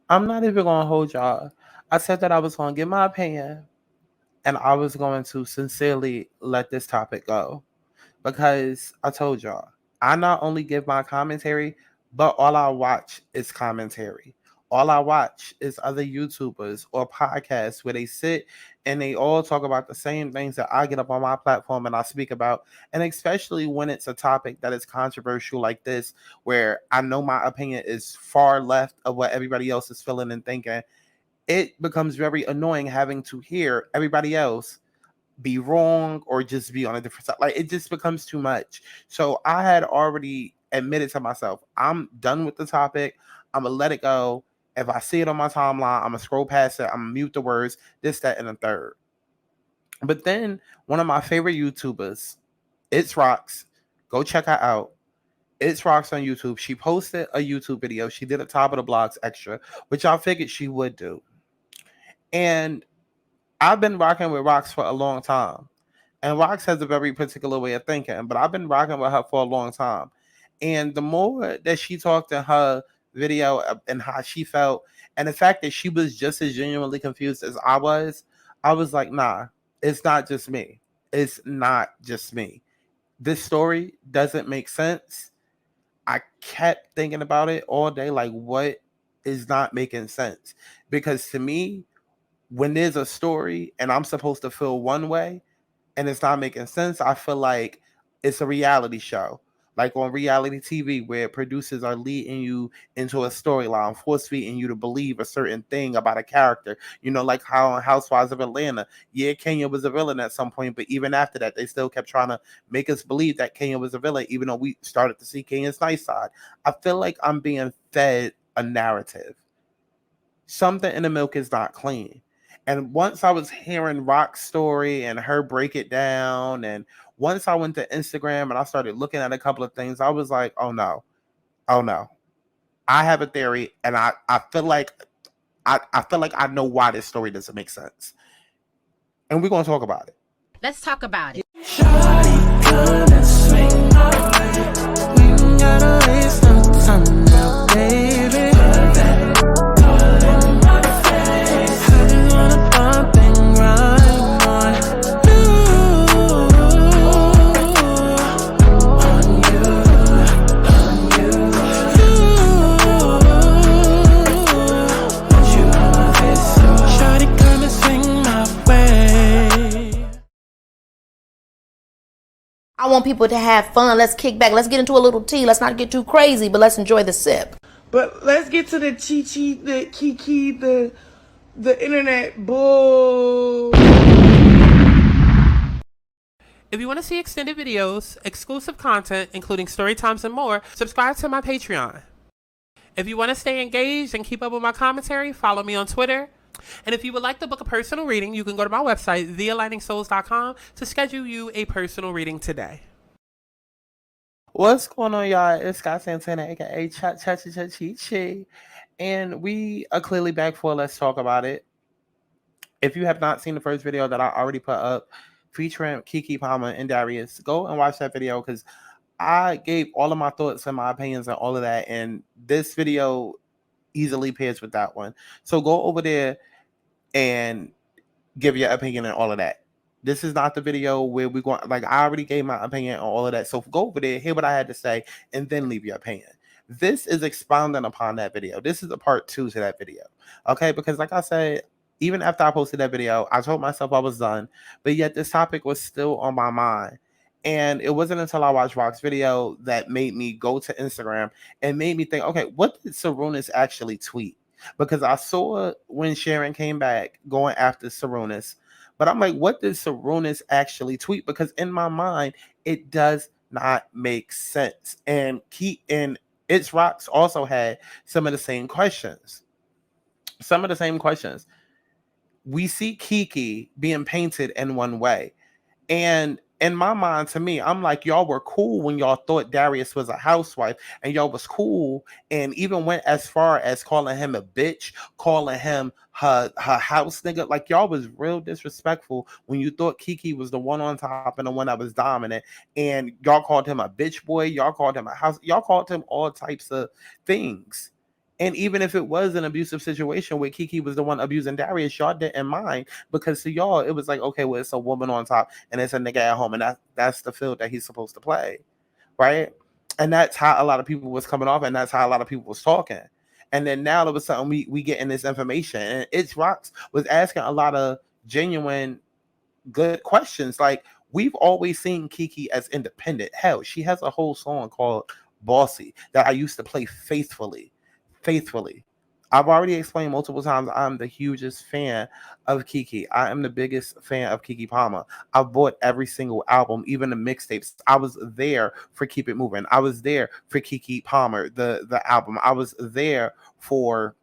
I'm not even gonna hold y'all. I said that I was gonna give my opinion and I was going to sincerely let this topic go because I told y'all, I not only give my commentary, but all I watch is commentary. All I watch is other YouTubers or podcasts where they sit and they all talk about the same things that I get up on my platform and I speak about. And especially when it's a topic that is controversial like this, where I know my opinion is far left of what everybody else is feeling and thinking, it becomes very annoying having to hear everybody else be wrong or just be on a different side. Like it just becomes too much. So I had already admitted to myself, I'm done with the topic. I'm gonna let it go. If I see it on my timeline, I'm gonna scroll past it. I'm gonna mute the words, this, that, and the third. But then one of my favorite YouTubers, It's Rocks, go check her out. It's Rocks on YouTube. She posted a YouTube video. She did a top of the blocks extra, which I figured she would do. And I've been rocking with Rocks for a long time. And Rox has a very particular way of thinking, but I've been rocking with her for a long time. And the more that she talked in her video and how she felt, and the fact that she was just as genuinely confused as I was like, nah, it's not just me. It's not just me. This story doesn't make sense. I kept thinking about it all day, like, what is not making sense? Because to me, when there's a story and I'm supposed to feel one way, and it's not making sense, I feel like it's a reality show. Like on reality TV, where producers are leading you into a storyline, force feeding you to believe a certain thing about a character. You know, like how on Housewives of Atlanta, yeah, Kenya was a villain at some point, but even after that, they still kept trying to make us believe that Kenya was a villain, even though we started to see Kenya's nice side. I feel like I'm being fed a narrative. Something in the milk is not clean. And once I was hearing Rock's story and her break it down, and once I went to Instagram and I started looking at a couple of things, I was like, oh no, oh no. I have a theory, and I feel like I feel like I know why this story doesn't make sense. And we're gonna talk about it. Let's talk about it. Shawty, come and swing my way. We ain't gotta waste no time now, baby. Put that all in my face. I just wanna bump and grind on you, on you, on you. Want you on my face, so shawty, come and swing my way. I want people to have fun. Let's kick back. Let's get into a little tea. Let's not get too crazy, but let's enjoy the sip. But let's get to the Chi-Chi, the Kiki, the internet bull. If you want to see extended videos, exclusive content, including story times and more, subscribe to my Patreon. If you want to stay engaged and keep up with my commentary, follow me on Twitter. And if you would like to book a personal reading, you can go to my website, thealigningsouls.com, to schedule you a personal reading today. What's going on, y'all? It's Scott Santana, aka Chi, and we are clearly back for Let's Talk About It. If you have not seen the first video that I already put up featuring Keke and Darius, go and watch that video because I gave all of my thoughts and my opinions and all of that, and this video easily pairs with that one. So go over there and give your opinion and all of that. This is not the video where we're going, like, I already gave my opinion on all of that. So go over there, hear what I had to say, and then leave your opinion. This is expounding upon that video. This is a part 2 to that video. Okay, because like I said, even after I posted that video, I told myself I was done, but yet this topic was still on my mind. And it wasn't until I watched Rock's video that made me go to Instagram and made me think, okay, what did Sarunas actually tweet? Because I saw when Sharon came back going after Sarunas, but I'm like, what did Sarunas actually tweet? Because in my mind, it does not make sense. And It's Rocks also had some of the same questions. Some of the same questions. We see Keke being painted in one way. And in my mind, to me, I'm like, y'all were cool when y'all thought Darius was a housewife, and y'all was cool and even went as far as calling him a bitch, calling him her house nigga. Like, y'all was real disrespectful when you thought Keke was the one on top and the one that was dominant, and y'all called him a bitch boy, y'all called him a house, y'all called him all types of things. And even if it was an abusive situation where Keke was the one abusing Darius, y'all didn't mind because to y'all it was like, okay, well, it's a woman on top and it's a nigga at home, and that's the field that he's supposed to play, right? And that's how a lot of people was coming off, and that's how a lot of people was talking. And then now all of a sudden we getting this information, and It's Rocks was asking a lot of genuine, good questions. Like, we've always seen Keke as independent. Hell, she has a whole song called Bossy that I used to play faithfully. Faithfully. I've already explained multiple times I'm the hugest fan of Keke. I am the biggest fan of Keke Palmer. I've bought every single album, even the mixtapes. I was there for Keep It Moving. I was there for Keke Palmer, the album. I was there for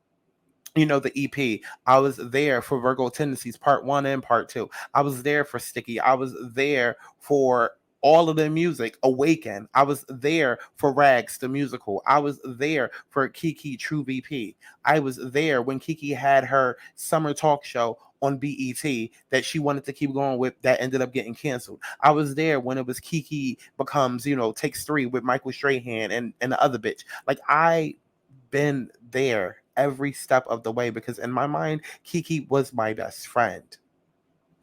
the EP. I was there for Virgo Tendencies Part 1 and Part 2. I was there for Sticky. I was there for all of the music, Awaken. I was there for Rags, the musical. I was there for Keke True VP. I was there when Keke had her summer talk show on BET that she wanted to keep going with that ended up getting canceled. I was there when it was Keke Becomes, Takes 3 with Michael Strahan and the other bitch. Like, I been there every step of the way because in my mind, Keke was my best friend.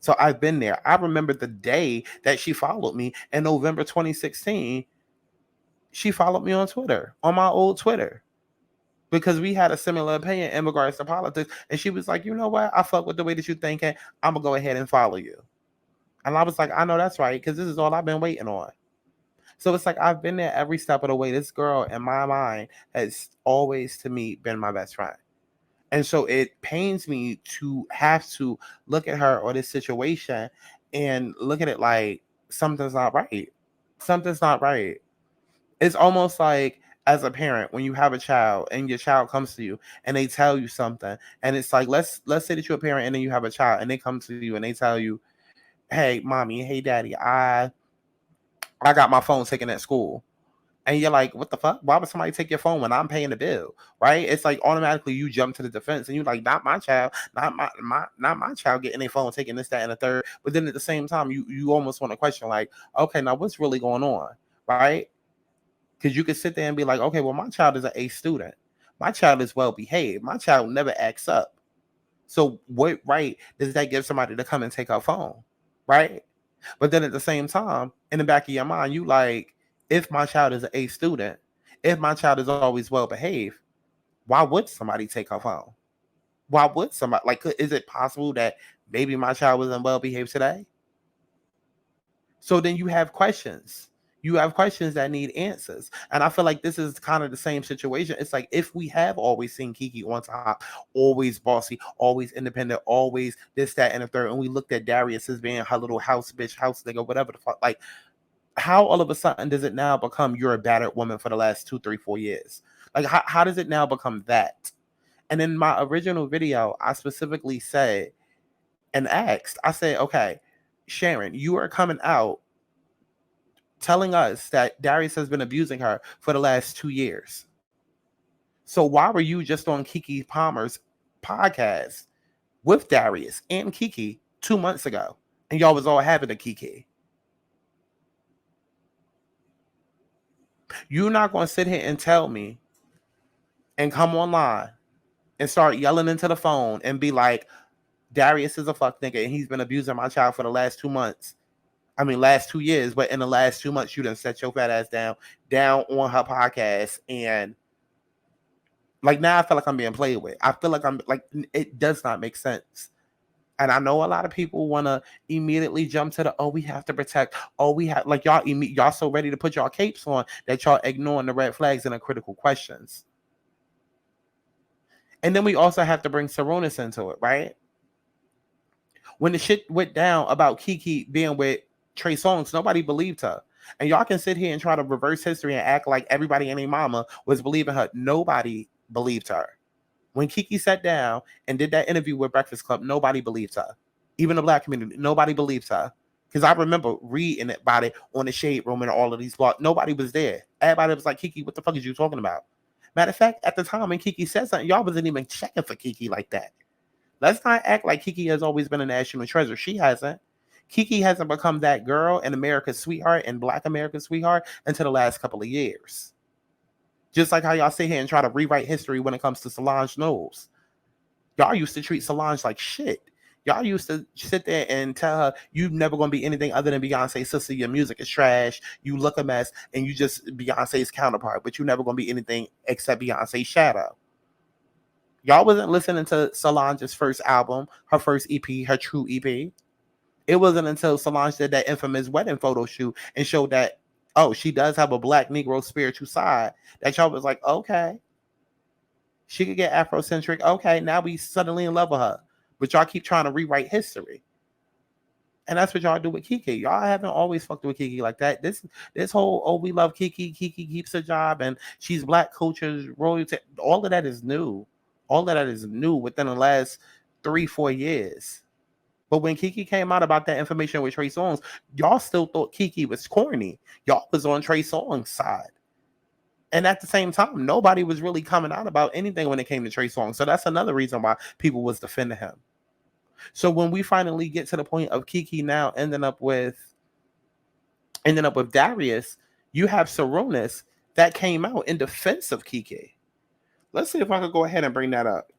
So I've been there. I remember the day that she followed me in November 2016. She followed me on Twitter, on my old Twitter, because we had a similar opinion in regards to politics. And she was like, you know what? I fuck with the way that you're thinking. I'm going to go ahead and follow you. And I was like, I know that's right, because this is all I've been waiting on. So it's like I've been there every step of the way. This girl, in my mind, has always, to me, been my best friend. And so it pains me to have to look at her or this situation and look at it like something's not right. Something's not right. It's almost like as a parent, when you have a child and your child comes to you and they tell you something, and it's like, let's say that you're a parent and then you have a child and they come to you and they tell you, hey, mommy, hey, daddy, I got my phone taken at school. And you're like, what the fuck? Why would somebody take your phone when I'm paying the bill? Right? It's like automatically you jump to the defense and you're like, not my child, not my child getting their phone taking this, that, and the third. But then at the same time, you almost want to question, like, okay, now what's really going on? Right? Because you could sit there and be like, okay, well, my child is an A student. My child is well behaved. My child never acts up. So what right does that give somebody to come and take her phone? Right? But then at the same time, in the back of your mind, you like, if my child is an A student, if my child is always well behaved, why would somebody take her phone? Why would somebody, like, is it possible that maybe my child wasn't well behaved today? So then you have questions. You have questions that need answers. And I feel like this is kind of the same situation. It's like, if we have always seen Keke on top, always bossy, always independent, always this, that, and the third, and we looked at Darius as being her little house bitch, house nigga, whatever the fuck, like, how all of a sudden does it now become you're a battered woman for the last 2, 3, 4 years? Like, how does it now become that? And in my original video, I specifically said and asked, I said, okay, Sharon, you are coming out telling us that Darius has been abusing her for the last 2 years. So why were you just on Keke Palmer's podcast with Darius and Keke 2 months ago? And y'all was all having a Keke. You're not going to sit here and tell me and come online and start yelling into the phone and be like, Darius is a fuck nigga and he's been abusing my child for the last 2 months. I mean, last 2 years, but in the last 2 months, you done set your fat ass down on her podcast. And like, now I feel like I'm being played with. I feel like I'm like, it does not make sense. And I know a lot of people want to immediately jump to the, oh, we have to protect. Oh, we have, like, y'all so ready to put y'all capes on that y'all ignoring the red flags and the critical questions. And then we also have to bring Sarunas into it, right? When the shit went down about Keke being with Trey Songz, nobody believed her. And y'all can sit here and try to reverse history and act like everybody and their mama was believing her. Nobody believed her. When Keke sat down and did that interview with Breakfast Club, nobody believed her. Even the black community, nobody believed her. Because I remember reading about it on the Shade Room and all of these blogs. Nobody was there. Everybody was like, Keke, what the fuck is you talking about? Matter of fact, at the time when Keke said something, y'all wasn't even checking for Keke like that. Let's not act like Keke has always been a national treasure. She hasn't. Keke hasn't become that girl and America's sweetheart and Black America's sweetheart until the last couple of years. Just like how y'all sit here and try to rewrite history when it comes to Solange Knowles. Y'all used to treat Solange like shit. Y'all used to sit there and tell her, you're never going to be anything other than Beyonce's sister. Your music is trash. You look a mess. And you just Beyonce's counterpart. But you're never going to be anything except Beyonce's shadow. Y'all wasn't listening to Solange's first album, her first EP, her true EP. It wasn't until Solange did that infamous wedding photo shoot and showed that, oh, she does have a Black Negro spiritual side, that y'all was like, okay, she could get Afrocentric. Okay, now we suddenly in love with her. But y'all keep trying to rewrite history. And that's what y'all do with Keke. Y'all haven't always fucked with Keke like that. This whole, oh, we love Keke, Keke keeps her job, and she's Black culture's royalty. All of that is new. All of that is new within the last 3-4 years. But when Keke came out about that information with Trey Songz, y'all still thought Keke was corny. Y'all was on Trey Songz' side. And at the same time, nobody was really coming out about anything when it came to Trey Songz. So that's another reason why people was defending him. So when we finally get to the point of Keke now ending up with Darius, you have Sarunas that came out in defense of Keke. Let's see if I could go ahead and bring that up.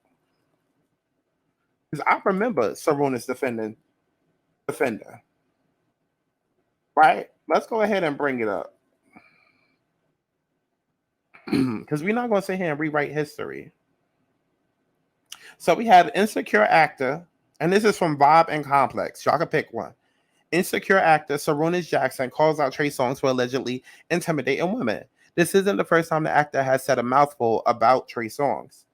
Because I remember Sarunas defender. Right? Let's go ahead and bring it up. Because we're not going to sit here and rewrite history. So we have insecure actor, and this is from Bob and Complex. Y'all can pick one. Insecure actor Sarunas Jackson calls out Trey Songz for allegedly intimidating women. This isn't the first time the actor has said a mouthful about Trey Songz.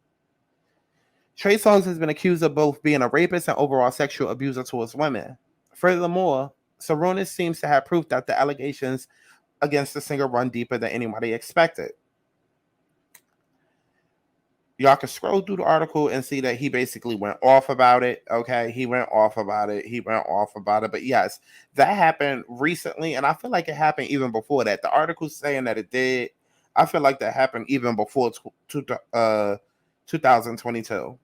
Trey Songz has been accused of both being a rapist and overall sexual abuser towards women. Furthermore, Sarunas seems to have proof that the allegations against the singer run deeper than anybody expected. Y'all can scroll through the article and see that he basically went off about it. Okay, he went off about it. But yes, that happened recently, and I feel like it happened even before that. The article's saying that it did. I feel like that happened even before 2022.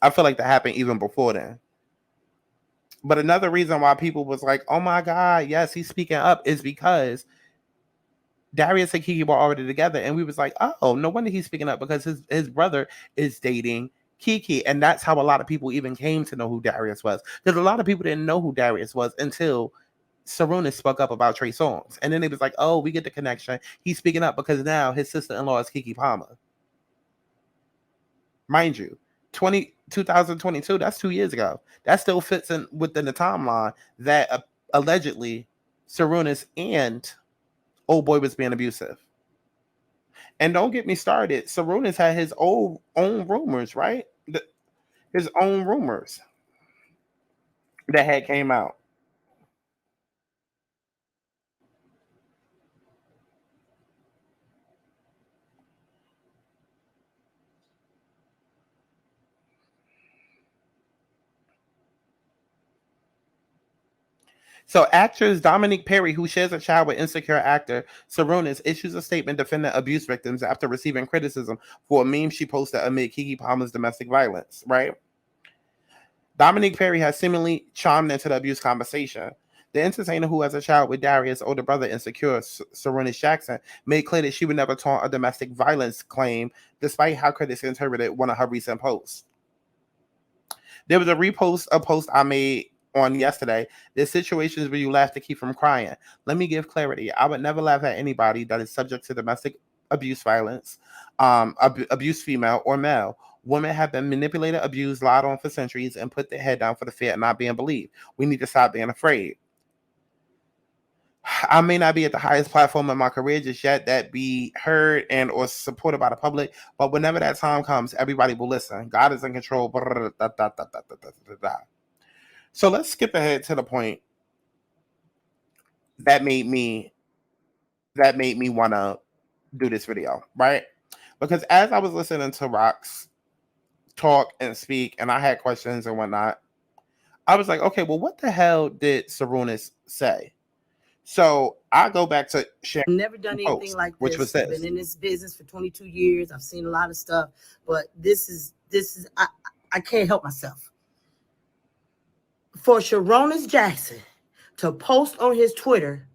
I feel like that happened even before then. But another reason why people was like, oh my God, yes, he's speaking up, is because Darius and Keke were already together, and we was like, oh, no wonder he's speaking up, because his brother is dating Keke, and that's how a lot of people even came to know who Darius was. Because a lot of people didn't know who Darius was until Sarunas spoke up about Trey Songz, and then it was like, oh, we get the connection. He's speaking up because now his sister-in-law is Keke Palmer. Mind you, 2022, that's 2 years ago. That still fits in within the timeline that allegedly Sarunas and old boy was being abusive. And don't get me started, Sarunas had his own rumors, right? His own rumors that had came out. So actress Dominique Perry, who shares a child with insecure actor Sarunas, issues a statement defending abuse victims after receiving criticism for a meme she posted amid Keke Palmer's domestic violence, right? Dominique Perry has seemingly chimed into the abuse conversation. The entertainer, who has a child with Darius' older brother, insecure Sarunas Jackson, made clear that she would never taunt a domestic violence claim, despite how critics interpreted one of her recent posts. There was a post I made on yesterday. There's situations where you laugh to keep from crying. Let me give clarity. I would never laugh at anybody that is subject to domestic abuse violence, abuse female or male. Women have been manipulated, abused, lied on for centuries, and put their head down for the fear of not being believed. We need to stop being afraid. I may not be at the highest platform in my career just yet that be heard and or supported by the public, but whenever that time comes, everybody will listen. God is in control. So let's skip ahead to the point that made me want to do this video, right? Because as I was listening to Rox talk and speak, and I had questions and whatnot, I was like, okay, well, what the hell did Sarunas say? So I go back to sharing. Never done anything like this. Which was this. I've been in this business for 22 years. I've seen a lot of stuff, but this is I can't help myself. For Sarunas Jackson to post on his Twitter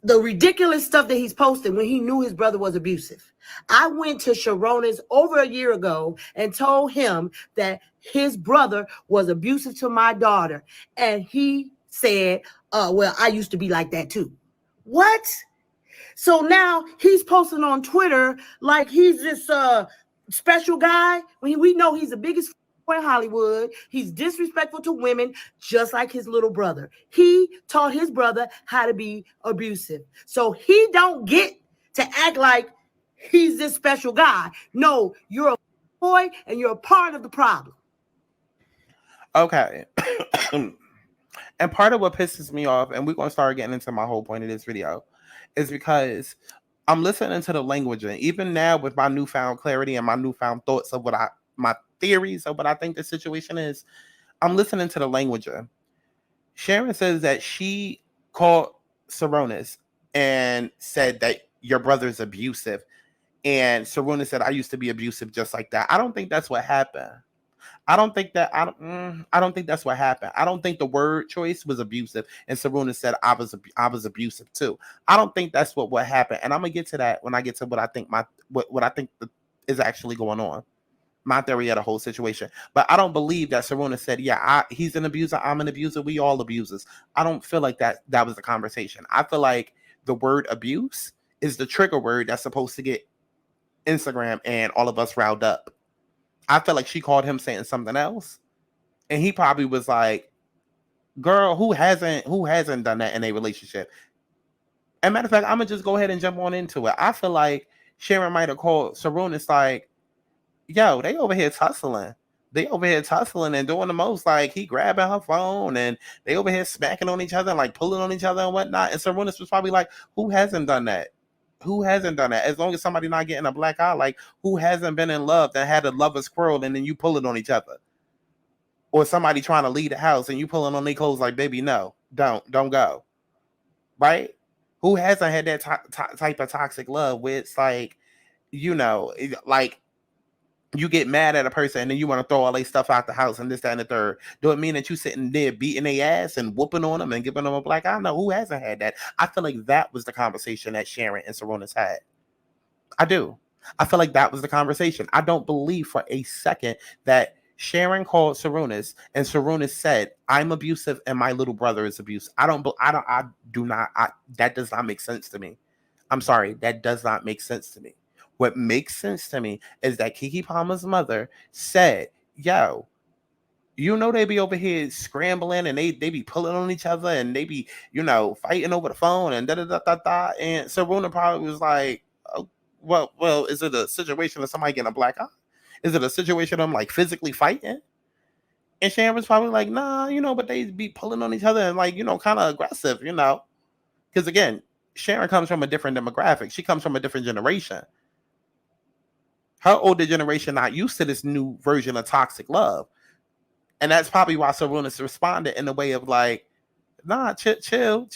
the ridiculous stuff that he's posting when he knew his brother was abusive. I went to Sarunas over a year ago and told him that his brother was abusive to my daughter. And he said, well, I used to be like that too. What? So now he's posting on Twitter like he's this special guy when we know he's the biggest in Hollywood. He's disrespectful to women, just like his little brother. He taught his brother how to be abusive. So he don't get to act like he's this special guy. No, you're a boy and you're a part of the problem. Okay. And part of what pisses me off, and we're going to start getting into my whole point of this video, is because I'm listening to the language, and even now with my newfound clarity and my newfound thoughts of my theories of what I think the situation is, I'm listening to the language. Sharon says that she called Sarunas and said that your brother's abusive, and Sarunas said, I used to be abusive just like that. I don't think that's what happened. I don't think that's what happened. I don't think the word choice was abusive, and Sarunas said I was abusive too. I don't think that's what happened, and I'm gonna get to that when I get to what I think what I think is actually going on. My theory of the whole situation. But I don't believe that Sarunas said, yeah, he's an abuser, I'm an abuser, we all abusers. I don't feel like that was the conversation. I feel like the word abuse is the trigger word that's supposed to get Instagram and all of us riled up. I feel like she called him saying something else, and he probably was like, girl, who hasn't done that in a relationship? And matter of fact, I'm gonna just go ahead and jump on into it. I feel like Sharon might have called Sarunas like, yo, they over here tussling. They over here tussling and doing the most. Like, he grabbing her phone and they over here smacking on each other and like pulling on each other and whatnot. And Sarunas was probably like, who hasn't done that? Who hasn't done that? As long as somebody not getting a black eye, like, who hasn't been in love that had a lover's quarrel and then you pulling on each other? Or somebody trying to leave the house and you pulling on their clothes like, baby, no, don't go. Right? Who hasn't had that type of toxic love where it's like, you know, like, you get mad at a person and then you want to throw all their stuff out the house and this, that, and the third. Do it mean that you sitting there beating their ass and whooping on them and giving them a black eye? No, who hasn't had that? I feel like that was the conversation that Sharon and Sarunas had. I do. I feel like that was the conversation. I don't believe for a second that Sharon called Sarunas and Sarunas said, I'm abusive and my little brother is abusive. That does not make sense to me. I'm sorry. That does not make sense to me. What makes sense to me is that Keke Palmer's mother said, yo, you know, they be over here scrambling and they be pulling on each other and they be, you know, fighting over the phone and da-da-da-da-da. And Saruna probably was like, oh, well, is it a situation of somebody getting a black eye? Is it a situation of them like physically fighting? And Sharon was probably like, nah, you know, but they be pulling on each other and like, you know, kind of aggressive, you know. Because again, Sharon comes from a different demographic. She comes from a different generation. Her older generation not used to this new version of toxic love. And that's probably why Sarunas responded in the way of like, nah, chill.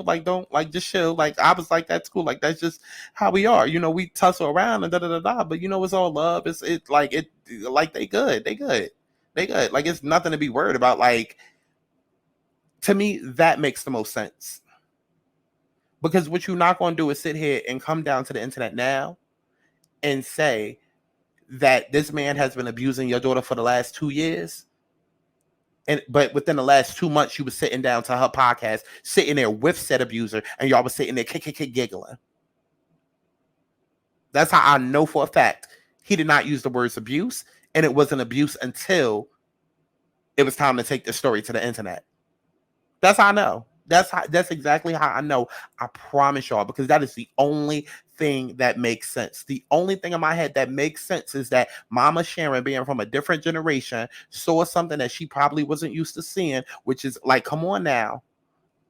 Like, don't, like, just chill. Like, I was like that too. Like, that's just how we are. You know, we tussle around and da-da-da-da. But, you know, it's all love. It's like, they good. Like, it's nothing to be worried about. Like, to me, that makes the most sense. Because what you're not going to do is sit here and come down to the internet now and say that this man has been abusing your daughter for the last 2 years. But within the last 2 months, you was sitting down to her podcast, sitting there with said abuser, and y'all was sitting there giggling. That's how I know for a fact he did not use the words abuse, and it wasn't abuse until it was time to take the story to the internet. That's how I know. That's exactly how I know. I promise y'all, because that is the only thing that makes sense. The only thing in my head that makes sense is that Mama Sharon, being from a different generation, saw something that she probably wasn't used to seeing, which is like, come on now.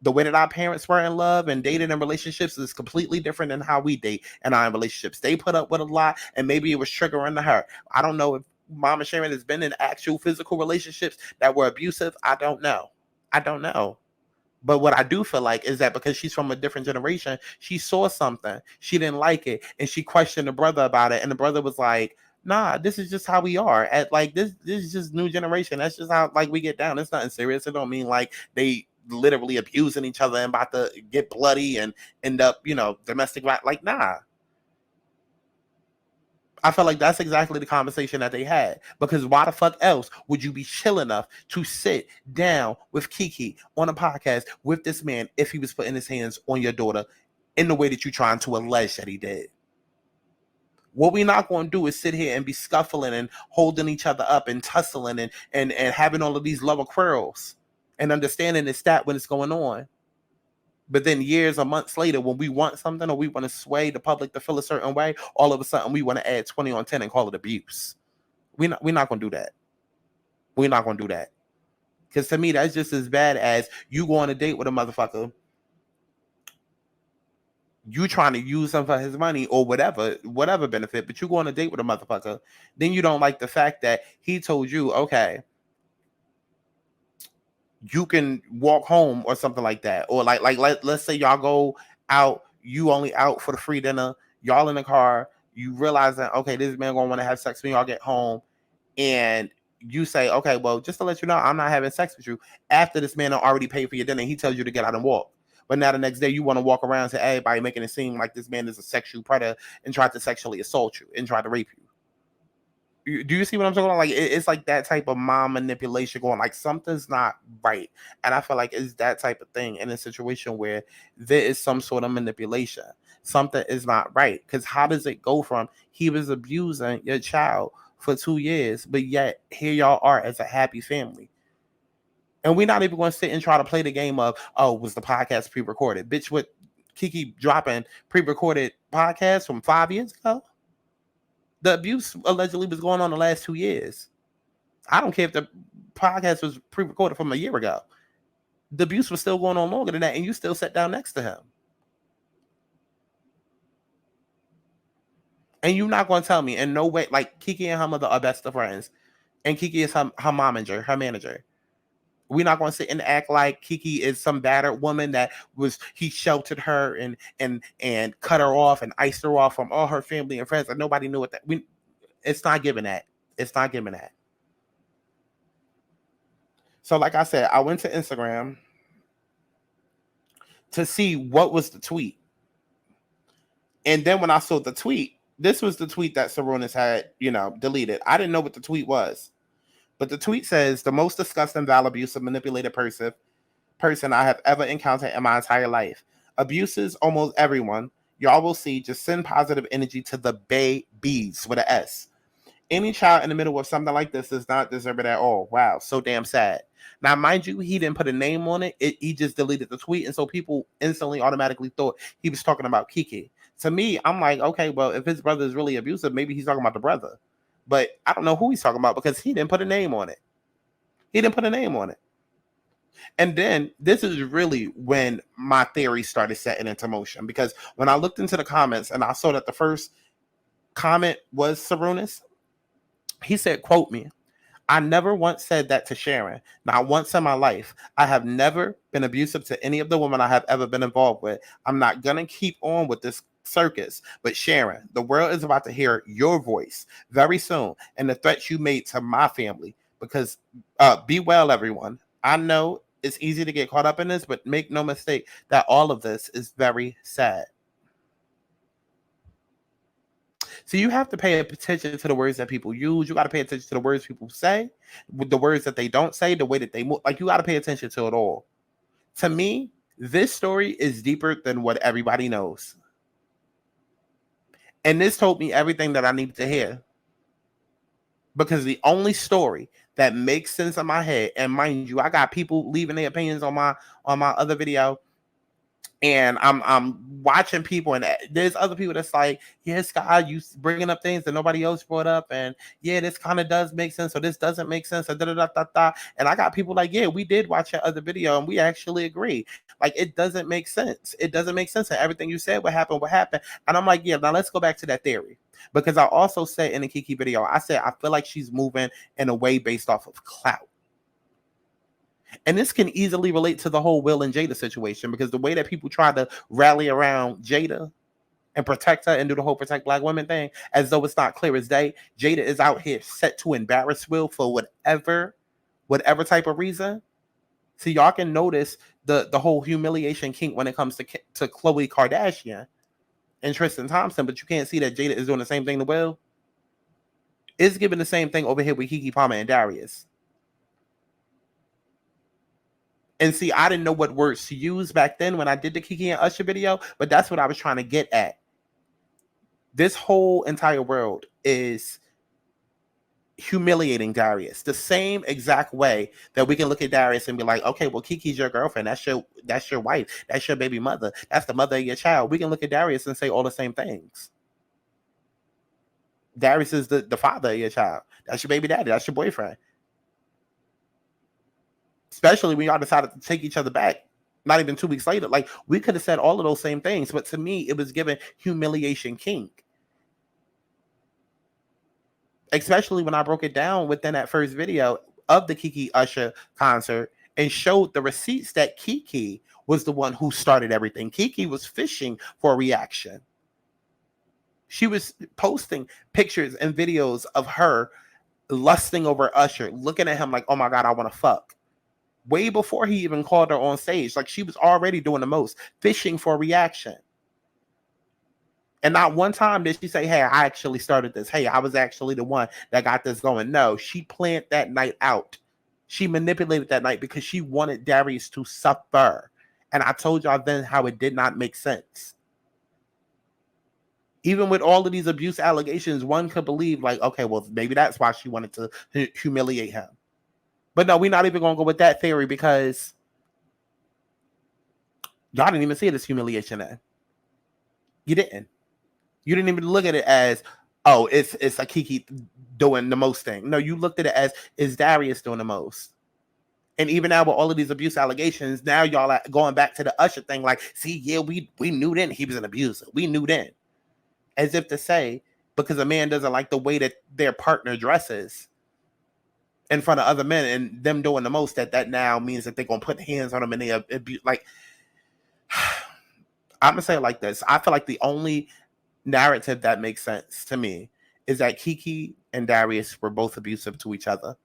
The way that our parents were in love and dated in relationships is completely different than how we date and our relationships. They put up with a lot, and maybe it was triggering to her. I don't know if Mama Sharon has been in actual physical relationships that were abusive. I don't know. But what I do feel like is that because she's from a different generation, she saw something, she didn't like it, and she questioned the brother about it. And the brother was like, nah, this is just how we are. At like this is just new generation. That's just how like we get down. It's nothing serious. It don't mean like they literally abusing each other and about to get bloody and end up, domestic violence. Like, nah. I felt like that's exactly the conversation that they had. Because why the fuck else would you be chill enough to sit down with Keke on a podcast with this man if he was putting his hands on your daughter in the way that you're trying to allege that he did? What we're not going to do is sit here and be scuffling and holding each other up and tussling and having all of these lower quarrels and understanding the stat when it's going on. But then years or months later, when we want something or we want to sway the public to feel a certain way, all of a sudden we want to add 20 on 10 and call it abuse. We're not going to do that. We're not going to do that. Because to me, that's just as bad as you go on a date with a motherfucker, you trying to use him for his money or whatever benefit, but you go on a date with a motherfucker, then you don't like the fact that he told you, okay, you can walk home or something like that. Or let's say y'all go out, you only out for the free dinner, y'all in the car, you realize that, okay, this man gonna want to have sex when y'all get home, and you say, okay, well, just to let you know, I'm not having sex with you after this man already paid for your dinner. He tells you to get out and walk. But now the next day you want to walk around to everybody making it seem like this man is a sexual predator and try to sexually assault you and try to rape you. Do you see what I'm talking about? Like, it's like that type of mom manipulation going, like, something's not right. And I feel like it's that type of thing in a situation where there is some sort of manipulation. Something is not right. Because how does it go from he was abusing your child for 2 years, but yet here y'all are as a happy family? And we're not even going to sit and try to play the game of, oh, was the podcast pre-recorded? Bitch, with Keke dropping pre-recorded podcasts from 5 years ago? The abuse allegedly was going on the last 2 years. I don't care if the podcast was pre-recorded from a year ago. The abuse was still going on longer than that, and you still sat down next to him. And you're not going to tell me in no way, like, Keke and her mother are best of friends, and Keke is her momager, her manager. We're not going to sit and act like Keke is some battered woman that he sheltered her and cut her off and iced her off from all her family and friends, and nobody knew what that. It's not giving that. It's not giving that. So, like I said, I went to Instagram to see what was the tweet, and then when I saw the tweet, this was the tweet that Sarunas had, deleted. I didn't know what the tweet was. But the tweet says, the most disgusting, vile, abusive, manipulated person I have ever encountered in my entire life. Abuses almost everyone. Y'all will see. Just send positive energy to the babies with an S. Any child in the middle of something like this does not deserve it at all. Wow, so damn sad. Now, mind you, he didn't put a name on it. He just deleted the tweet. And so people instantly automatically thought he was talking about Keke. To me, I'm like, okay, well, if his brother is really abusive, maybe he's talking about the brother. But I don't know who he's talking about because he didn't put a name on it. And then this is really when my theory started setting into motion. Because when I looked into the comments and I saw that the first comment was Sarunas, he said, quote me, I never once said that to Sharon. Not once in my life. I have never been abusive to any of the women I have ever been involved with. I'm not going to keep on with this circus. But Sharon, the world is about to hear your voice very soon and the threats you made to my family. Because be well, everyone. I know it's easy to get caught up in this, but make no mistake that all of this is very sad. So you have to pay attention to the words that people use. You got to pay attention to the words people say, with the words that they don't say, the way that they move. Like, you got to pay attention to it all. To me, this story is deeper than what everybody knows. And this told me everything that I needed to hear. Because the only story that makes sense in my head, and mind you, I got people leaving their opinions on my other video, and I'm watching people, and there's other people that's like, yeah, Scott, you bringing up things that nobody else brought up, and yeah, this kind of does make sense, or this doesn't make sense, or da-da-da-da-da. And I got people like, yeah, we did watch that other video, and we actually agree. Like, it doesn't make sense. It doesn't make sense. And everything you said, what happened. And I'm like, yeah, now let's go back to that theory. Because I also said in the Keke video, I said, I feel like she's moving in a way based off of clout. And this can easily relate to the whole Will and Jada situation, because the way that people try to rally around Jada and protect her and do the whole protect black women thing, as though it's not clear as day, Jada is out here set to embarrass Will for whatever type of reason. See, y'all can notice the whole humiliation kink when it comes to Khloe Kardashian and Tristan Thompson, but you can't see that Jada is doing the same thing to Will. It's giving the same thing over here with Keke Palmer and Darius. And see, I didn't know what words to use back then when I did the Keke and Usher video, but that's what I was trying to get at. This whole entire world is humiliating Darius the same exact way that we can look at Darius and be like, okay, well, Kiki's your girlfriend. That's your wife. That's your baby mother. That's the mother of your child. We can look at Darius and say all the same things. Darius is the father of your child. That's your baby daddy. That's your boyfriend. Especially when y'all decided to take each other back, not even 2 weeks later. Like, we could have said all of those same things, but to me, it was given humiliation kink. Especially when I broke it down within that first video of the Keke Usher concert and showed the receipts that Keke was the one who started everything. Keke was fishing for a reaction. She was posting pictures and videos of her lusting over Usher, looking at him like, oh my God, I want to fuck. Way before he even called her on stage. Like, she was already doing the most, fishing for a reaction. And not one time did she say, hey, I actually started this. Hey, I was actually the one that got this going. No, she planned that night out. She manipulated that night because she wanted Darius to suffer. And I told y'all then how it did not make sense. Even with all of these abuse allegations, one could believe like, okay, well, maybe that's why she wanted to humiliate him. But no, we're not even going to go with that theory because y'all didn't even see it as humiliation then. You didn't. You didn't even look at it as, oh, it's a Keke doing the most thing. No, you looked at it as, is Darius doing the most? And even now with all of these abuse allegations, now y'all are going back to the Usher thing like, see, yeah, we knew then he was an abuser. We knew then. As if to say, because a man doesn't like the way that their partner dresses in front of other men and them doing the most, that now means that they're going to put hands on them and they abuse. Like, I'm going to say it like this. I feel like the only narrative that makes sense to me is that Keke and Darius were both abusive to each other.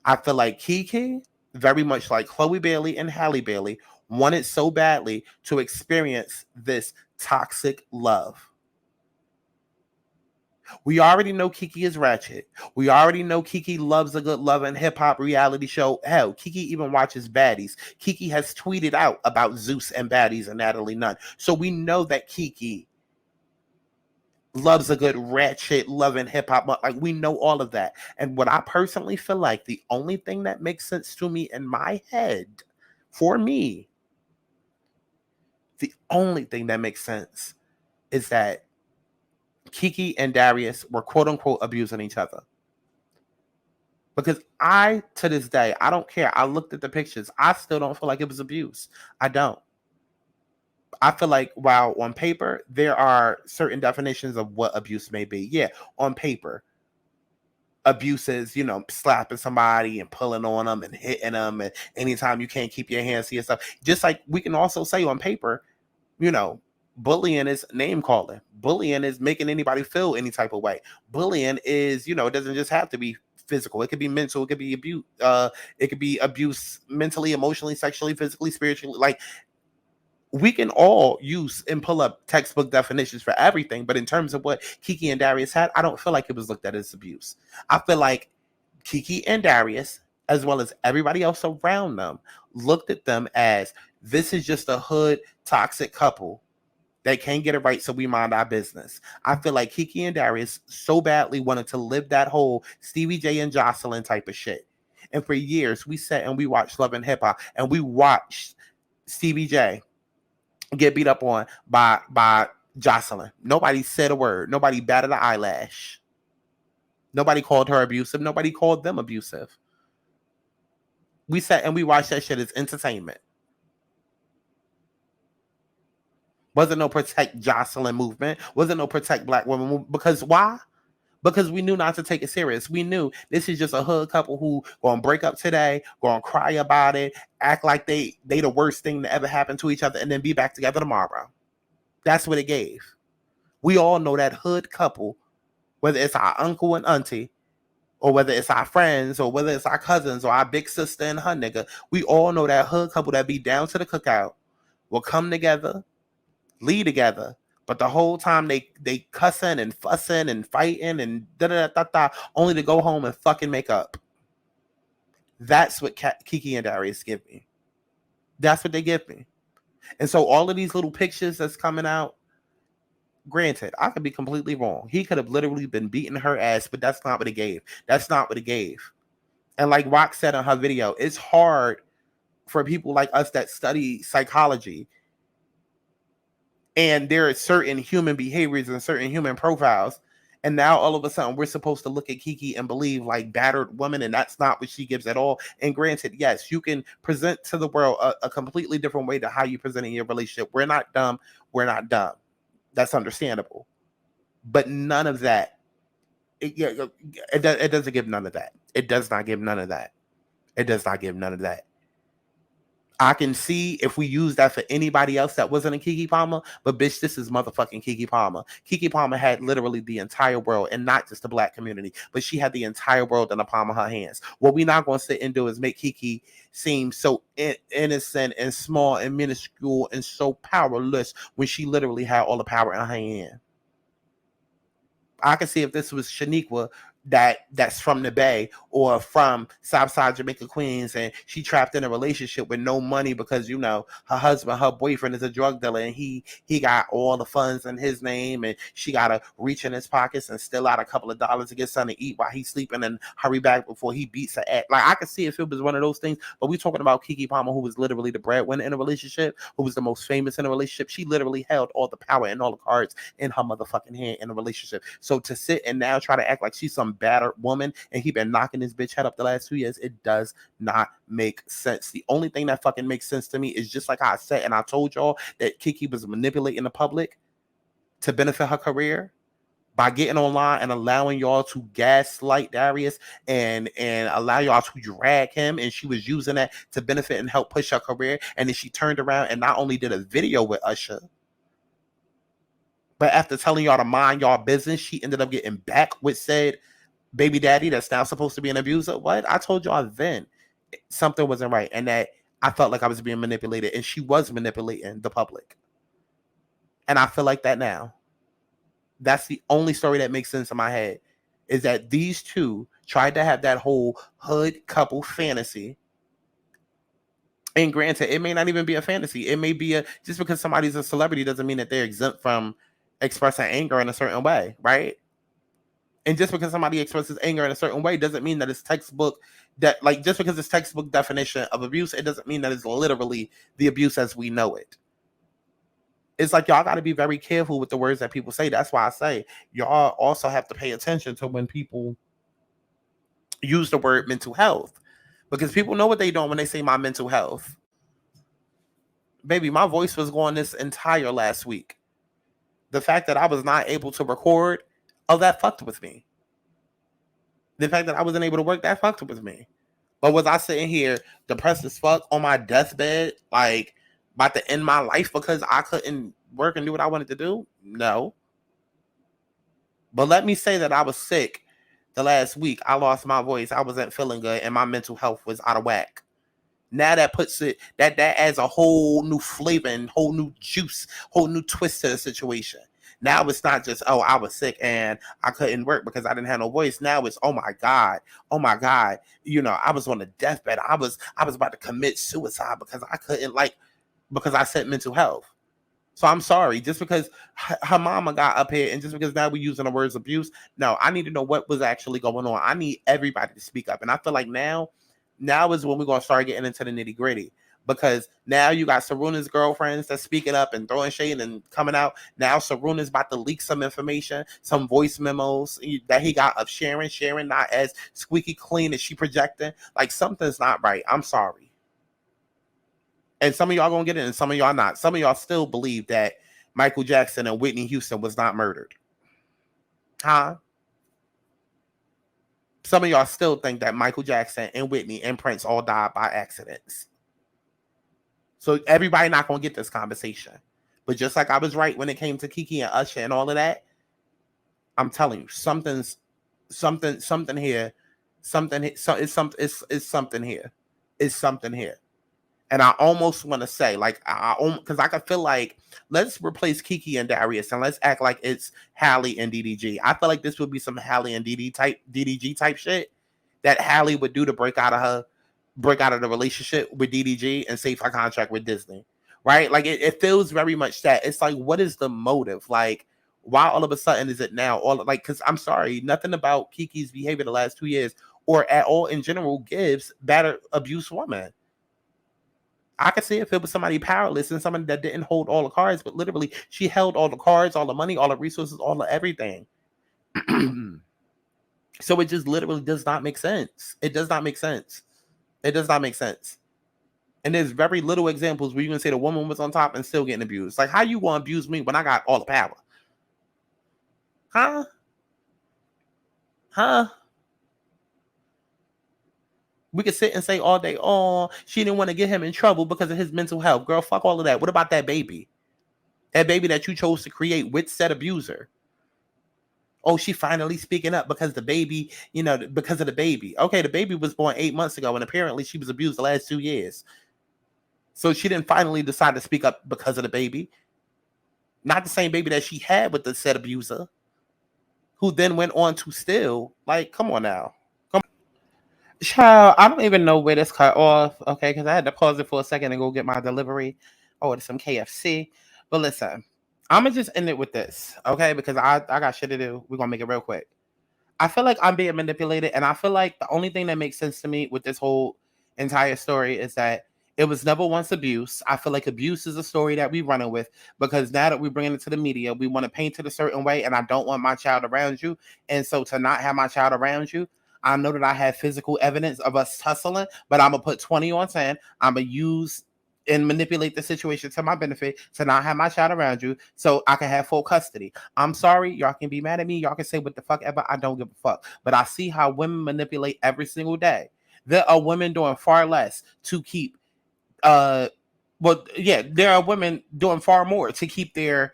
I feel like Keke, very much like Chloe Bailey and Halle Bailey, wanted so badly to experience this toxic love. We already know Keke is ratchet. We already know Keke loves a good love and hip-hop reality show. Hell, Keke even watches Baddies. Keke has tweeted out about Zeus and Baddies and Natalie Nunn. So we know that Keke loves a good ratchet love and hip-hop. Like, we know all of that. And what I personally feel like the only thing that makes sense to me in my head, for me, the only thing that makes sense is that Keke and Darius were quote-unquote abusing each other. Because to this day, I don't care. I looked at the pictures. I still don't feel like it was abuse. I don't. I feel like while on paper, there are certain definitions of what abuse may be. Yeah, on paper, abuse is, slapping somebody and pulling on them and hitting them. And anytime you can't keep your hands to yourself. Just like we can also say on paper, bullying is name calling. Bullying is making anybody feel any type of way. Bullying is, it doesn't just have to be physical. It could be mental. It could be abuse. It could be abuse mentally, emotionally, sexually, physically, spiritually. Like, we can all use and pull up textbook definitions for everything. But in terms of what Keke and Darius had, I don't feel like it was looked at as abuse. I feel like Keke and Darius, as well as everybody else around them, looked at them as, this is just a hood toxic couple that can't get it right, so we mind our business. I feel like Keke and Darius so badly wanted to live that whole Stevie J and Jocelyn type of shit. And for years, we sat and we watched Love and Hip Hop, and we watched Stevie J get beat up on by Jocelyn. Nobody said a word. Nobody batted an eyelash. Nobody called her abusive. Nobody called them abusive. We sat and we watched that shit as entertainment. Wasn't no protect Jocelyn movement. Wasn't no protect black women movement. Because why? Because we knew not to take it serious. We knew this is just a hood couple who gonna break up today, gonna cry about it, act like they the worst thing that ever happened to each other, and then be back together tomorrow. That's what it gave. We all know that hood couple, whether it's our uncle and auntie, or whether it's our friends, or whether it's our cousins, or our big sister and her nigga. We all know that hood couple that be down to the cookout will come together, lead together, but the whole time they cussing and fussing and fighting and da da da da, only to go home and fucking make up. That's what Kiki and Darius give me. That's what they give me. And so all of these little pictures that's coming out, granted, I could be completely wrong. He could have literally been beating her ass, but that's not what it gave. That's not what it gave. And like Rock said in her video, it's hard for people like us that study psychology, and there are certain human behaviors and certain human profiles, and now all of a sudden we're supposed to look at Kiki and believe like battered woman, and that's not what she gives at all. And granted, yes, you can present to the world a completely different way to how you present in your relationship. We're not dumb. We're not dumb. That's understandable. But none of that, it doesn't give none of that. It does not give none of that. It does not give none of that. I can see if we use that for anybody else that wasn't a Keke Palmer, but bitch, this is motherfucking Keke Palmer. Keke Palmer had literally the entire world, and not just the black community, but she had the entire world in the palm of her hands. What we're not going to sit and do is make Keke seem so innocent and small and minuscule and so powerless when she literally had all the power in her hand. I can see if this was Shaniqua that's from the Bay or from Southside Jamaica, Queens, and she trapped in a relationship with no money because, you know, her boyfriend is a drug dealer, and he got all the funds in his name, and she got to reach in his pockets and steal out a couple of dollars to get something to eat while he's sleeping and hurry back before he beats her ass. Like, I could see if it was one of those things, but we're talking about Keke Palmer, who was literally the breadwinner in a relationship, who was the most famous in a relationship. She literally held all the power and all the cards in her motherfucking hand in a relationship. So to sit and now try to act like she's some battered woman and he been knocking his bitch head up the last 2 years, it does not make sense. The only thing that fucking makes sense to me is just like I said, and I told y'all that Keke was manipulating the public to benefit her career by getting online and allowing y'all to gaslight Darius and allow y'all to drag him, and she was using that to benefit and help push her career. And then she turned around and not only did a video with Usher, but after telling y'all to mind y'all business, she ended up getting back with said baby daddy that's now supposed to be an abuser. What? I told y'all then something wasn't right, and that I felt like I was being manipulated, and she was manipulating the public. And I feel like that now. That's the only story that makes sense in my head, is that these two tried to have that whole hood couple fantasy. And granted, it may not even be a fantasy. It may be just because somebody's a celebrity doesn't mean that they're exempt from expressing anger in a certain way, right? And just because somebody expresses anger in a certain way doesn't mean that it's textbook, that like just because it's textbook definition of abuse, it doesn't mean that it's literally the abuse as we know it. It's like y'all got to be very careful with the words that people say. That's why I say y'all also have to pay attention to when people use the word mental health, because people know what they're doing when they say my mental health. Baby, my voice was going this entire last week. The fact that I was not able to record, oh, that fucked with me. The fact that I wasn't able to work, that fucked with me. But was I sitting here depressed as fuck on my deathbed, like about to end my life because I couldn't work and do what I wanted to do? No. But let me say that I was sick the last week. I lost my voice. I wasn't feeling good, and my mental health was out of whack. Now that puts it, that adds a whole new flavor and whole new juice, whole new twist to the situation. Now it's not just, oh, I was sick and I couldn't work because I didn't have no voice. Now it's, oh my God. You know, I was on the deathbed. I was about to commit suicide because I couldn't, because I said mental health. So I'm sorry, just because her mama got up here and just because now we're using the words abuse. No, I need to know what was actually going on. I need everybody to speak up. And I feel like now is when we're going to start getting into the nitty gritty, because now you got Sarunas' girlfriends that's speaking up and throwing shade and coming out. Now Sarunas about to leak some information, some voice memos that he got of Sharon not as squeaky clean as she projecting. Like, something's not right. I'm sorry. And some of y'all gonna get it and some of y'all not. Some of y'all still believe that Michael Jackson and Whitney Houston was not murdered. Huh? Some of y'all still think that Michael Jackson and Whitney and Prince all died by accidents. So everybody not going to get this conversation. But just like I was right when it came to Kiki and Usher and all of that, I'm telling you, something here something. So it's something. It's something here. It's something here. And I almost want to say, like, because I could feel like, let's replace Kiki and Darius and let's act like it's Hallie and DDG. I feel like this would be some Hallie and DDG type shit that Hallie would do to break out of the relationship with DDG and save her contract with Disney, right? Like it feels very much that. It's like, what is the motive? Like, why all of a sudden is it now? All like, because I'm sorry, nothing about Kiki's behavior the last 2 years or at all in general gives better abuse woman. I could see if it was somebody powerless and somebody that didn't hold all the cards, but literally she held all the cards, all the money, all the resources, all the everything. So it just literally does not make sense. It does not make sense. It does not make sense. And there's very little examples where you can say the woman was on top and still getting abused. Like, how you want to abuse me when I got all the power? Huh? We could sit and say all day, oh, she didn't want to get him in trouble because of his mental health. Girl, fuck all of that. What about that baby? That baby that you chose to create with said abuser. Oh, she finally speaking up because the baby, because of the baby. Okay, the baby was born 8 months ago, and apparently she was abused the last 2 years. So she didn't finally decide to speak up because of the baby. Not the same baby that she had with the said abuser, who then went on to steal. Like, come on now. Child, I don't even know where this cut off, okay, because I had to pause it for a second and go get my delivery. Order some KFC. But listen, I'm going to just end it with this, okay, because I got shit to do. We're going to make it real quick. I feel like I'm being manipulated, and I feel like the only thing that makes sense to me with this whole entire story is that it was never once abuse. I feel like abuse is a story that we're running with, because now that we're bringing it to the media, we want to paint it a certain way, and I don't want my child around you. And so to not have my child around you, I know that I have physical evidence of us tussling, but I'm going to put 20 on 10. I'm going to use and manipulate the situation to my benefit to not have my child around you so I can have full custody. I'm sorry. Y'all can be mad at me. Y'all can say what the fuck ever. I don't give a fuck. But I see how women manipulate every single day. There are women doing far less to keep, there are women doing far more to keep their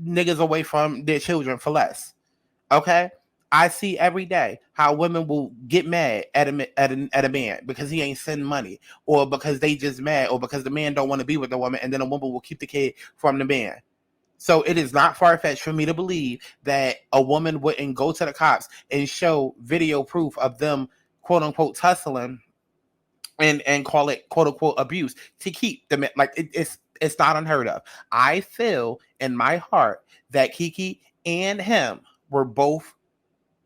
niggas away from their children for less. Okay? I see every day how women will get mad at a man because he ain't sending money, or because they just mad, or because the man don't want to be with the woman, and then a woman will keep the kid from the man. So it is not far-fetched for me to believe that a woman wouldn't go to the cops and show video proof of them, quote unquote, tussling and call it, quote unquote, abuse to keep them. Like, it's not unheard of. I feel in my heart that Keke and him were both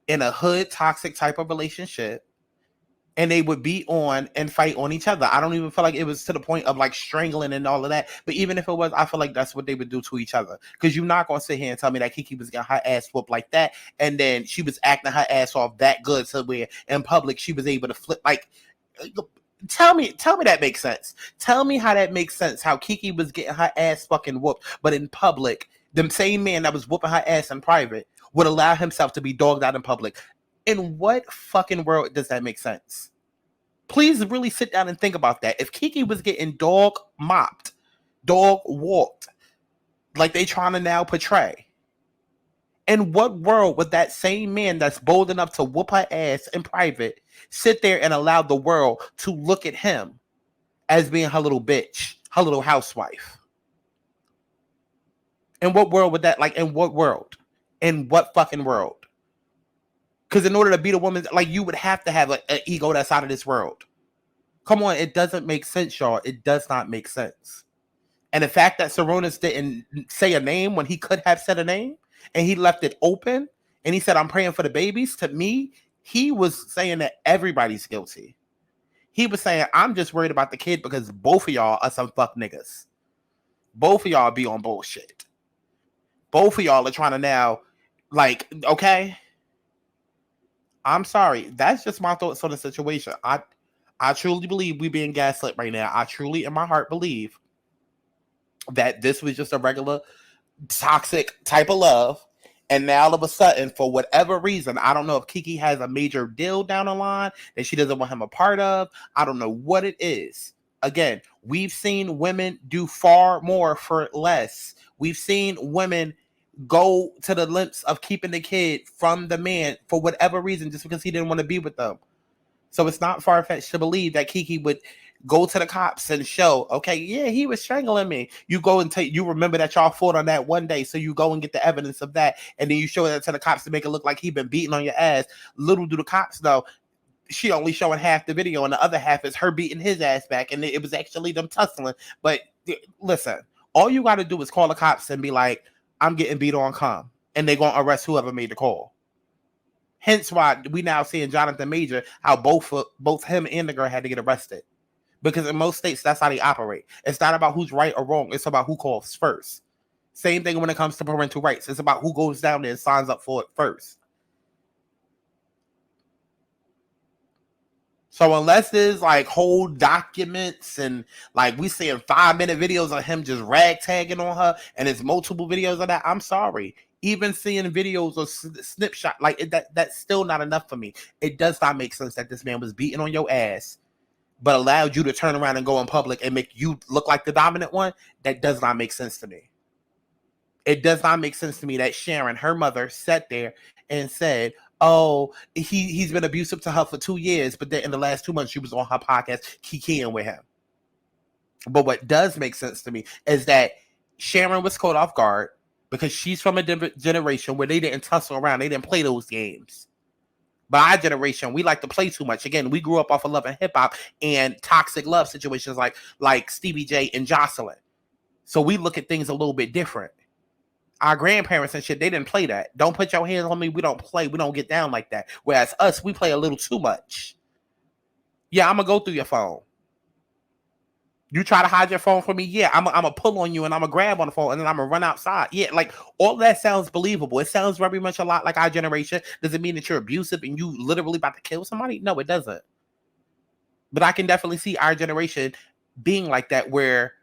in a hood toxic type of relationship, and they would beat on and fight on each other. I don't even feel like it was to the point of like strangling and all of that. But even if it was, I feel like that's what they would do to each other. Because you're not going to sit here and tell me that Keke was getting her ass whooped like that, and then she was acting her ass off that good to where in public she was able to flip. Like, tell me that makes sense. Tell me how that makes sense. How Keke was getting her ass fucking whooped, but in public, the same man that was whooping her ass in private would allow himself to be dogged out in public. In what fucking world does that make sense? Please really sit down and think about that. If Keke was getting dog mopped, dog walked, like they trying to now portray, in what world would that same man that's bold enough to whoop her ass in private sit there and allow the world to look at him as being her little bitch, her little housewife? In what world would that, like, in what world? In what fucking world? Because in order to beat a woman, like, you would have to have an ego that's out of this world. Come on, it doesn't make sense, y'all. It does not make sense. And the fact that Sarunas didn't say a name when he could have said a name, and he left it open, and he said, I'm praying for the babies, to me, he was saying that everybody's guilty. He was saying, I'm just worried about the kid because both of y'all are some fuck niggas. Both of y'all be on bullshit. Both of y'all are trying to now, like, okay, I'm sorry. That's just my thoughts on the situation. I truly believe we being gaslit right now. I truly, in my heart, believe that this was just a regular toxic type of love. And now all of a sudden, for whatever reason, I don't know if Keke has a major deal down the line that she doesn't want him a part of. I don't know what it is. Again, we've seen women do far more for less. We've seen women go to the lengths of keeping the kid from the man for whatever reason, just because he didn't want to be with them. So it's not far-fetched to believe that Keke would go to the cops and show, okay, yeah, he was strangling me. You go and you remember that y'all fought on that one day, so you go and get the evidence of that, and then you show that to the cops to make it look like he been beating on your ass. Little do the cops know, she only showing half the video, and the other half is her beating his ass back, and it was actually them tussling. But listen, all you got to do is call the cops and be like, I'm getting beat on, come, and they're gonna arrest whoever made the call. Hence why we now seeing Jonathan Major, how both him and the girl had to get arrested. Because in most states, that's how they operate. It's not about who's right or wrong. It's about who calls first. Same thing when it comes to parental rights. It's about who goes down there and signs up for it first. So unless there's like whole documents and like we seeing 5-minute videos of him just ragtagging on her and there's multiple videos of that, I'm sorry. Even seeing videos of snapshot, like that's still not enough for me. It does not make sense that this man was beating on your ass, but allowed you to turn around and go in public and make you look like the dominant one. That does not make sense to me. It does not make sense to me that Sharon, her mother, sat there and said, oh, he's been abusive to her for 2 years, but then in the last 2 months, she was on her podcast, Keke with him. But what does make sense to me is that Sharon was caught off guard because she's from a different generation where they didn't tussle around. They didn't play those games. But our generation, we like to play too much. Again, we grew up off of Love and Hip Hop and toxic love situations like Stevie J and Jocelyn. So we look at things a little bit different. Our grandparents and shit, they didn't play that. Don't put your hands on me. We don't play. We don't get down like that. Whereas us, we play a little too much. Yeah, I'm going to go through your phone. You try to hide your phone from me? Yeah, I'm going to pull on you and I'm going to grab on the phone and then I'm going to run outside. Yeah, like all that sounds believable. It sounds very much a lot like our generation. Does it mean that you're abusive and you literally about to kill somebody? No, it doesn't. But I can definitely see our generation being like that where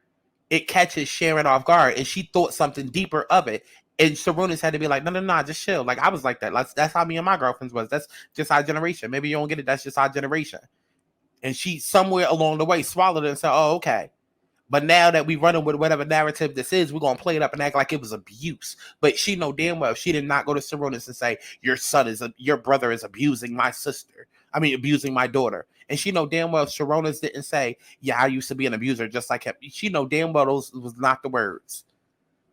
it catches Sharon off guard and she thought something deeper of it. And Sarunas had to be like, no, just chill. Like I was like that. That's how me and my girlfriends was. That's just our generation. Maybe you don't get it. That's just our generation. And she somewhere along the way swallowed it and said, oh, okay. But now that we running with whatever narrative this is, we're going to play it up and act like it was abuse. But she know damn well she did not go to Sarunas and say, your brother is abusing my sister. I mean, abusing my daughter. And she know damn well Sarunas didn't say, yeah, I used to be an abuser just like him. She know damn well those was not the words.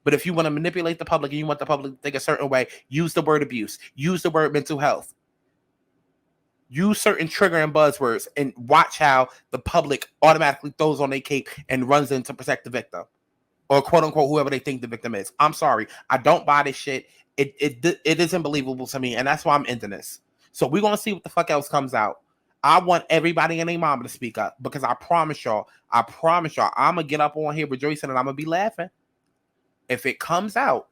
But if you want to manipulate the public and you want the public to think a certain way, use the word abuse. Use the word mental health. Use certain triggering buzzwords and watch how the public automatically throws on their cape and runs in to protect the victim. Or quote unquote, whoever they think the victim is. I'm sorry. I don't buy this shit. It isn't believable to me. And that's why I'm ending this. So we're going to see what the fuck else comes out. I want everybody and their mama to speak up because I promise y'all, I'm going to get up on here rejoicing and I'm going to be laughing. If it comes out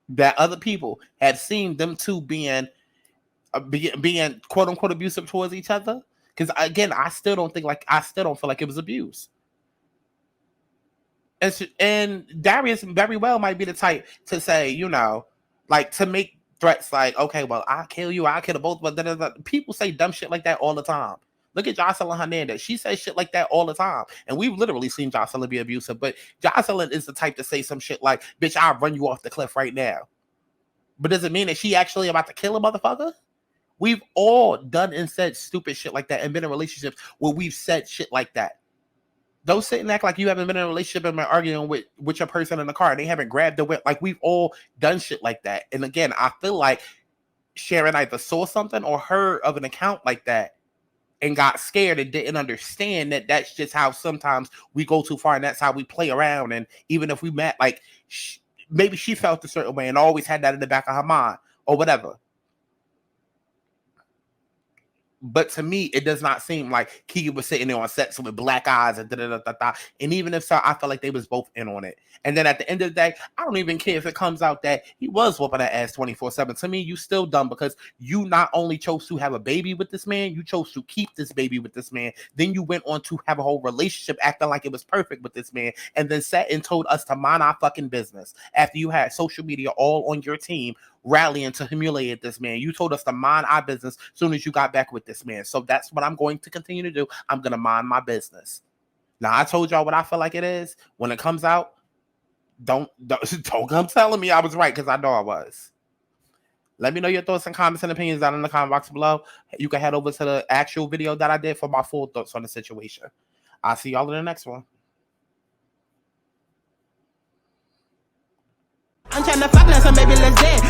that other people have seen them two being quote unquote abusive towards each other, because again, I still don't feel like it was abuse. And Darius very well might be the type to say, like to make threats like, okay, well, I'll kill you, I'll kill the both, but people say dumb shit like that all the time. Look at Jocelyn Hernandez. She says shit like that all the time. And we've literally seen Jocelyn be abusive, but Jocelyn is the type to say some shit like, bitch, I'll run you off the cliff right now. But does it mean that she actually about to kill a motherfucker? We've all done and said stupid shit like that and been in relationships where we've said shit like that. Don't sit and act like you haven't been in a relationship and been arguing with your person in the car and they haven't grabbed the whip. Like we've all done shit like that. And again, I feel like Sharon either saw something or heard of an account like that and got scared and didn't understand that that's just how sometimes we go too far and that's how we play around. And even if we met, like maybe she felt a certain way and always had that in the back of her mind or whatever. But to me, it does not seem like Keke was sitting there on sets with black eyes and da-da-da-da-da. And even if so, I felt like they was both in on it. And then at the end of the day, I don't even care if it comes out that he was whooping that ass 24/7. To me, you still dumb because you not only chose to have a baby with this man, you chose to keep this baby with this man. Then you went on to have a whole relationship acting like it was perfect with this man. And then sat and told us to mind our fucking business. After you had social media all on your team rallying to humiliate this man. You told us to mind our business as soon as you got back with this man. So that's what I'm going to continue to do. I'm going to mind my business. Now, I told y'all what I feel like it is. When it comes out, don't come telling me I was right because I know I was. Let me know your thoughts and comments and opinions down in the comment box below. You can head over to the actual video that I did for my full thoughts on the situation. I'll see y'all in the next one. I'm tryna fuck now, so maybe let's dance.